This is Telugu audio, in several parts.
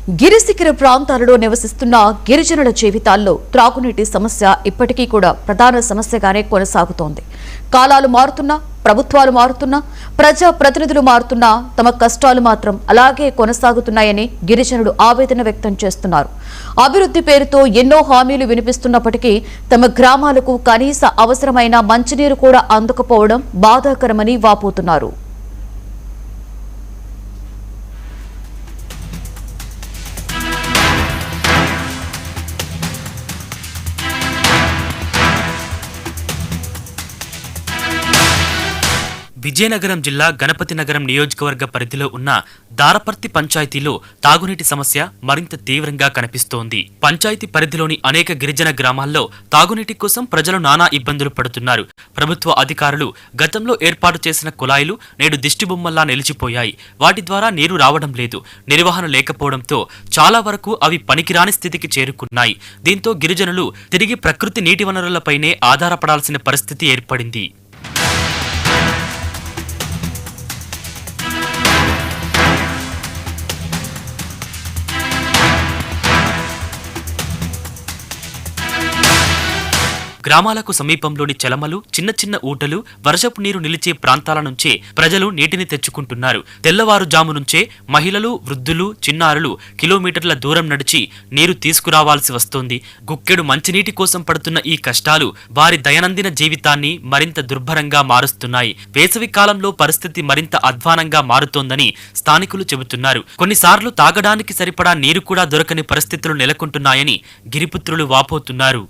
గిరిశిఖర ప్రాంతాలలో నివసిస్తున్న గిరిజనుల జీవితాల్లో త్రాగునీటి సమస్య ఇప్పటికీ కూడా ప్రధాన సమస్యగానే కొనసాగుతోంది. కాలాలు మారుతున్నా, ప్రభుత్వాలు మారుతున్నా, ప్రజా ప్రతినిధులు మారుతున్నా తమ కష్టాలు మాత్రం అలాగే కొనసాగుతున్నాయని గిరిజనులు ఆవేదన వ్యక్తం చేస్తున్నారు. అభివృద్ధి పేరుతో ఎన్నో హామీలు వినిపిస్తున్నప్పటికీ తమ గ్రామాలకు కనీస అవసరమైన మంచినీరు కూడా అందకపోవడం బాధాకరమని వాపోతున్నారు. విజయనగరం జిల్లా గణపతి నగరం నియోజకవర్గ పరిధిలో ఉన్న దారపర్తి పంచాయతీలో తాగునీటి సమస్య మరింత తీవ్రంగా కనిపిస్తోంది. పంచాయతీ పరిధిలోని అనేక గిరిజన గ్రామాల్లో తాగునీటి కోసం ప్రజలు నానా ఇబ్బందులు పడుతున్నారు. ప్రభుత్వ అధికారులు గతంలో ఏర్పాటు చేసిన కుళాయిలు నేడు దిష్టిబొమ్మల్లా నిలిచిపోయాయి. వాటి ద్వారా నీరు రావడం లేదు. నిర్వహణ లేకపోవడంతో చాలా వరకు అవి పనికిరాని స్థితికి చేరుకున్నాయి. దీంతో గిరిజనులు తిరిగి ప్రకృతి నీటి వనరులపైనే ఆధారపడాల్సిన పరిస్థితి ఏర్పడింది. గ్రామాలకు సమీపంలోని చెలమలు, చిన్న చిన్న ఊటలు, వర్షపు నీరు నిలిచే ప్రాంతాల నుంచే ప్రజలు నీటిని తెచ్చుకుంటున్నారు. తెల్లవారుజాము నుంచే మహిళలు, వృద్ధులు, చిన్నారులు కిలోమీటర్ల దూరం నడిచి నీరు తీసుకురావాల్సి వస్తోంది. గుక్కెడు మంచినీటి కోసం పడుతున్న ఈ కష్టాలు వారి దైనందిన జీవితాన్ని మరింత దుర్భరంగా మారుస్తున్నాయి. వేసవి కాలంలో పరిస్థితి మరింత అధ్వానంగా మారుతోందని స్థానికులు చెబుతున్నారు. కొన్నిసార్లు తాగడానికి సరిపడా నీరు కూడా దొరకని పరిస్థితులు నెలకొంటున్నాయని గిరిపుత్రులు వాపోతున్నారు.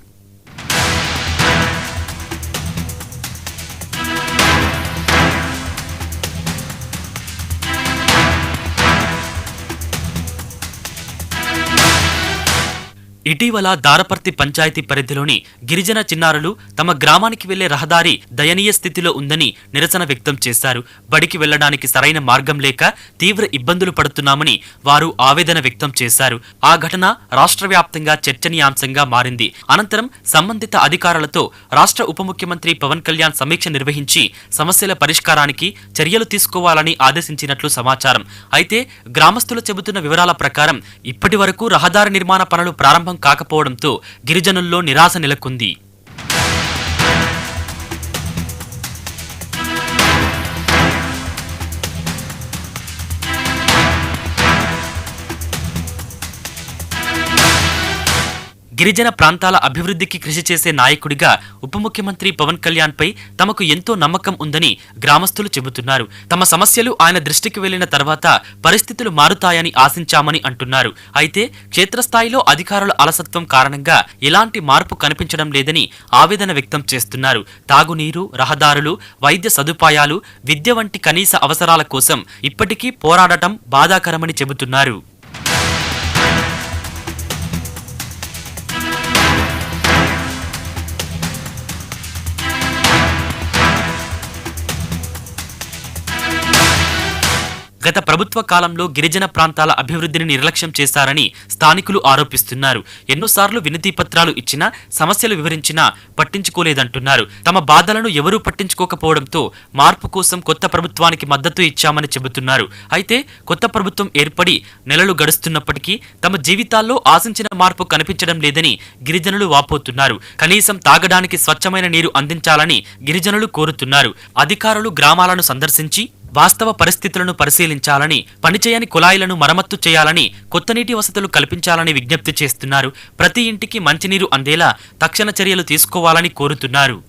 ఇటీవల దారపర్తి పంచాయతీ పరిధిలోని గిరిజన చిన్నారులు తమ గ్రామానికి వెళ్లే రహదారి దయనీయ స్థితిలో ఉందని నిరసన వ్యక్తం చేశారు. బడికి వెళ్లడానికి సరైన మార్గం లేక తీవ్ర ఇబ్బందులు పడుతున్నామని వారు ఆవేదన వ్యక్తం చేశారు. ఆ ఘటన రాష్ట్ర వ్యాప్తంగా చర్చనీయాంశంగా మారింది. అనంతరం సంబంధిత అధికారులతో రాష్ట్ర ఉప ముఖ్యమంత్రి పవన్ కళ్యాణ్ సమీక్ష నిర్వహించి సమస్యల పరిష్కారానికి చర్యలు తీసుకోవాలని ఆదేశించినట్లు సమాచారం. అయితే గ్రామస్తులు చెబుతున్న వివరాల ప్రకారం ఇప్పటి వరకు రహదారి నిర్మాణ పనులు ప్రారంభం కాకపోవడంతో గిరిజనుల్లో నిరాశ నెలకొంది. గిరిజన ప్రాంతాల అభివృద్ధికి కృషి చేసే నాయకుడిగా ఉప ముఖ్యమంత్రి పవన్ కళ్యాణ్ పై తమకు ఎంతో నమ్మకం ఉందని గ్రామస్తులు చెబుతున్నారు. తమ సమస్యలు ఆయన దృష్టికి వెళ్లిన తర్వాత పరిస్థితులు మారుతాయని ఆశించామని అంటున్నారు. అయితే క్షేత్రస్థాయిలో అధికారుల అలసత్వం కారణంగా ఎలాంటి మార్పు కనిపించడం లేదని ఆవేదన వ్యక్తం చేస్తున్నారు. తాగునీరు, రహదారులు, వైద్య సదుపాయాలు, విద్య వంటి కనీస అవసరాల కోసం ఇప్పటికీ పోరాడటం బాధాకరమని చెబుతున్నారు. గత ప్రభుత్వ కాలంలో గిరిజన ప్రాంతాల అభివృద్ధిని నిర్లక్ష్యం చేశారని స్థానికులు ఆరోపిస్తున్నారు. ఎన్నోసార్లు వినతి పత్రాలు ఇచ్చినా, సమస్యలు వివరించినా పట్టించుకోలేదంటున్నారు. తమ బాధలను ఎవరూ పట్టించుకోకపోవడంతో మార్పు కోసం కొత్త ప్రభుత్వానికి మద్దతు ఇచ్చామని చెబుతున్నారు. అయితే కొత్త ప్రభుత్వం ఏర్పడి నెలలు గడుస్తున్నప్పటికీ తమ జీవితాల్లో ఆశించిన మార్పు కనిపించడం లేదని గిరిజనులు వాపోతున్నారు. కనీసం తాగడానికి స్వచ్ఛమైన నీరు అందించాలని గిరిజనులు కోరుతున్నారు. అధికారులు గ్రామాలను సందర్శించి వాస్తవ పరిస్థితులను పరిశీలించాలని, పనిచేయని కుళాయిలను మరమ్మత్తు చేయాలని, కొత్త నీటి వసతులు కల్పించాలని విజ్ఞప్తి చేస్తున్నారు. ప్రతి ఇంటికి మంచినీరు అందేలా తక్షణ చర్యలు తీసుకోవాలని కోరుతున్నారు.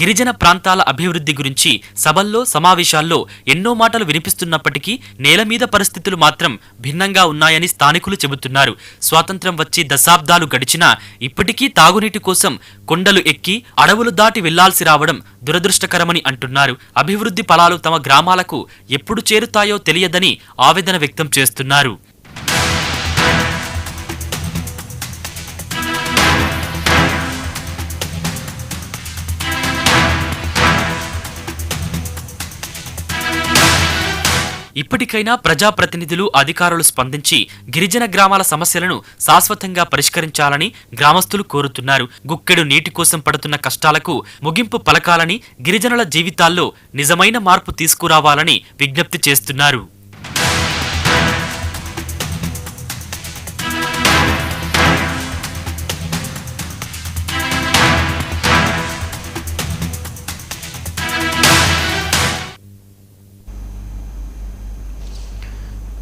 గిరిజన ప్రాంతాల అభివృద్ధి గురించి సభల్లో, సమావేశాల్లో ఎన్నో మాటలు వినిపిస్తున్నప్పటికీ నేల మీద పరిస్థితులు మాత్రం భిన్నంగా ఉన్నాయని స్థానికులు చెబుతున్నారు. స్వాతంత్ర్యం వచ్చి దశాబ్దాలు గడిచినా ఇప్పటికీ తాగునీటి కోసం కొండలు ఎక్కి అడవులు దాటి వెళ్లాల్సి రావడం దురదృష్టకరమని అంటున్నారు. అభివృద్ధి ఫలాలు తమ గ్రామాలకు ఎప్పుడు చేరుతాయో తెలియదని ఆవేదన వ్యక్తం చేస్తున్నారు. ఇప్పటికైనా ప్రజాప్రతినిధులు, అధికారులు స్పందించి గిరిజన గ్రామాల సమస్యలను శాశ్వతంగా పరిష్కరించాలని గ్రామస్తులు కోరుతున్నారు. గుక్కెడు నీటి కోసం పడుతున్న కష్టాలకు ముగింపు పలకాలని, గిరిజనుల జీవితాల్లో నిజమైన మార్పు తీసుకురావాలని విజ్ఞప్తి చేస్తున్నారు.